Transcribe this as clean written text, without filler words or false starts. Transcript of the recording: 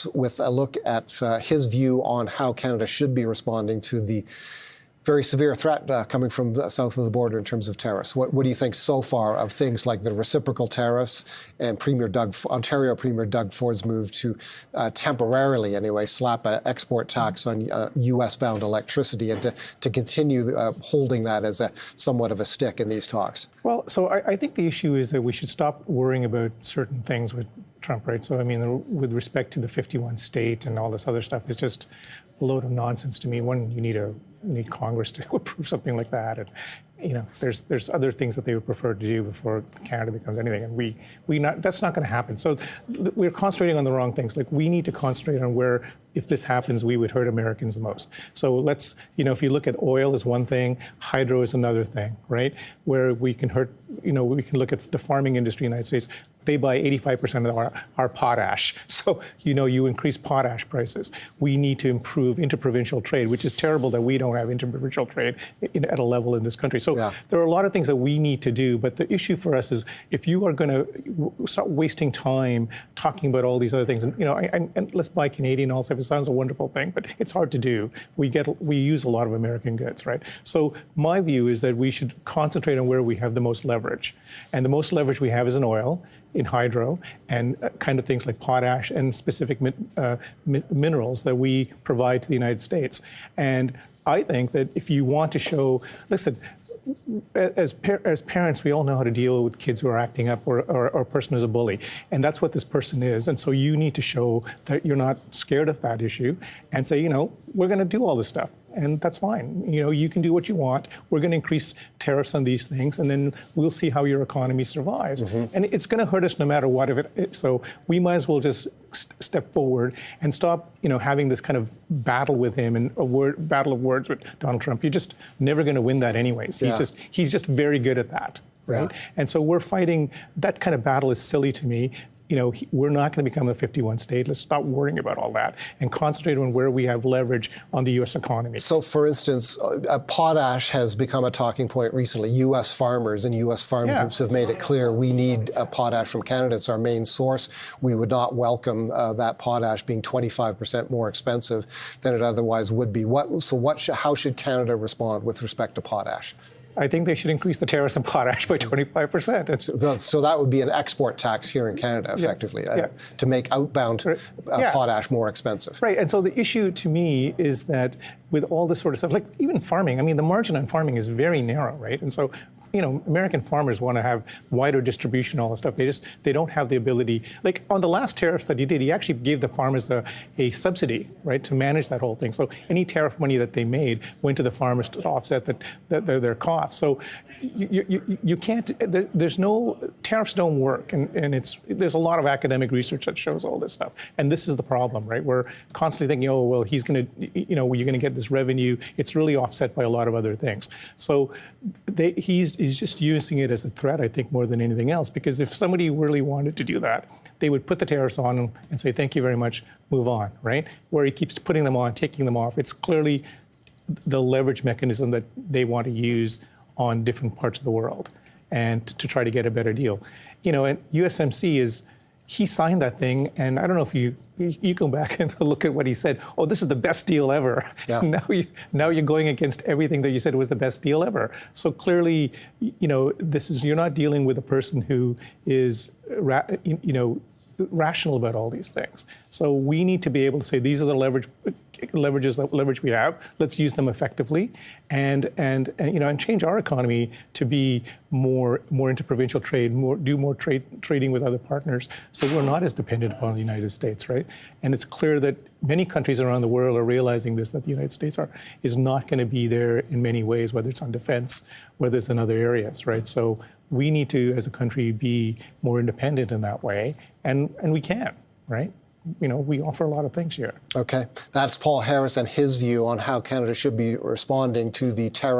us with a look at his view on how Canada should be responding to the very severe threat coming from south of the border in terms of tariffs. What do you think so far of things like the reciprocal tariffs and Ontario Premier Doug Ford's move to temporarily, anyway, slap an export tax on U.S.-bound electricity and to continue holding that as somewhat of a stick in these talks? Well, so I think the issue is that we should stop worrying about certain things with Trump, right? So, I mean, with respect to the 51 state and all this other stuff, it's just a load of nonsense to me. One, you need Congress to approve something like that, and there's other things that they would prefer to do before Canada becomes anything, and that's not going to happen. So we're concentrating on the wrong things. Like, we need to concentrate on where, if this happens, we would hurt Americans the most. So let's, if you look at oil is one thing, hydro is another thing, right? Where we can hurt, we can look at the farming industry in the United States. They buy 85% of our potash. So, you increase potash prices. We need to improve interprovincial trade, which is terrible that we don't have interprovincial trade at a level in this country. So there are a lot of things that we need to do. But the issue for us is, if you are going to start wasting time talking about all these other things, and let's buy Canadian all stuff. It sounds a wonderful thing, but it's hard to do. We use a lot of American goods, right? So my view is that we should concentrate on where we have the most leverage. And the most leverage we have is in oil, in hydro, and kind of things like potash and specific minerals that we provide to the United States. And I think that if you want to show, listen, as parents, we all know how to deal with kids who are acting up or a person who's a bully. And that's what this person is. And so you need to show that you're not scared of that issue and say, we're going to do all this stuff. And that's fine. You can do what you want. We're going to increase tariffs on these things, and then we'll see how your economy survives. And it's going to hurt us no matter what. So we might as well just step forward and stop, having this kind of battle with him and battle of words with Donald Trump. You're just never going to win that anyways. He's just very good at that, right? And so we're fighting. That kind of battle is silly to me. We're not going to become a 51 state. Let's stop worrying about all that and concentrate on where we have leverage on the U.S. economy. So, for instance, potash has become a talking point recently. U.S. farmers and U.S. farm groups have made it clear we need potash from Canada. It's our main source. We would not welcome that potash being 25% more expensive than it otherwise would be. How should Canada respond with respect to potash? I think they should increase the tariffs on potash by 25%. So that would be an export tax here in Canada, effectively, to make outbound potash more expensive. Right, and so the issue to me is that with all this sort of stuff, like even farming, I mean, the margin on farming is very narrow, right? And so, American farmers want to have wider distribution, all this stuff. They don't have the ability. Like on the last tariffs that he did, he actually gave the farmers a subsidy, right, to manage that whole thing. So any tariff money that they made went to the farmers to offset their costs. So you can't. There's no tariffs don't work, and there's a lot of academic research that shows all this stuff. And this is the problem, right? We're constantly thinking, oh well, he's going to, you're going to get this revenue. It's really offset by a lot of other things. So he's just using it as a threat, I think, more than anything else. Because if somebody really wanted to do that, they would put the tariffs on and say, thank you very much, move on, right? Where he keeps putting them on, taking them off. It's clearly the leverage mechanism that they want to use on different parts of the world and to try to get a better deal. And USMC he signed that thing, and I don't know if you go back and look at what he said. Oh, this is the best deal ever. Yeah. Now you're going against everything that you said was the best deal ever. So clearly, you're not dealing with a person who is, rational about all these things. So we need to be able to say, these are the leverage we have. Let's use them effectively, and change our economy to be more interprovincial trade, do more trading with other partners, so we're not as dependent upon the United States, right? And it's clear that many countries around the world are realizing this, that the United States is not going to be there in many ways, whether it's on defense, whether it's in other areas, right? So we need to, as a country, be more independent in that way, and we can, right? We offer a lot of things here. Okay. That's Paul Harris and his view on how Canada should be responding to the tariff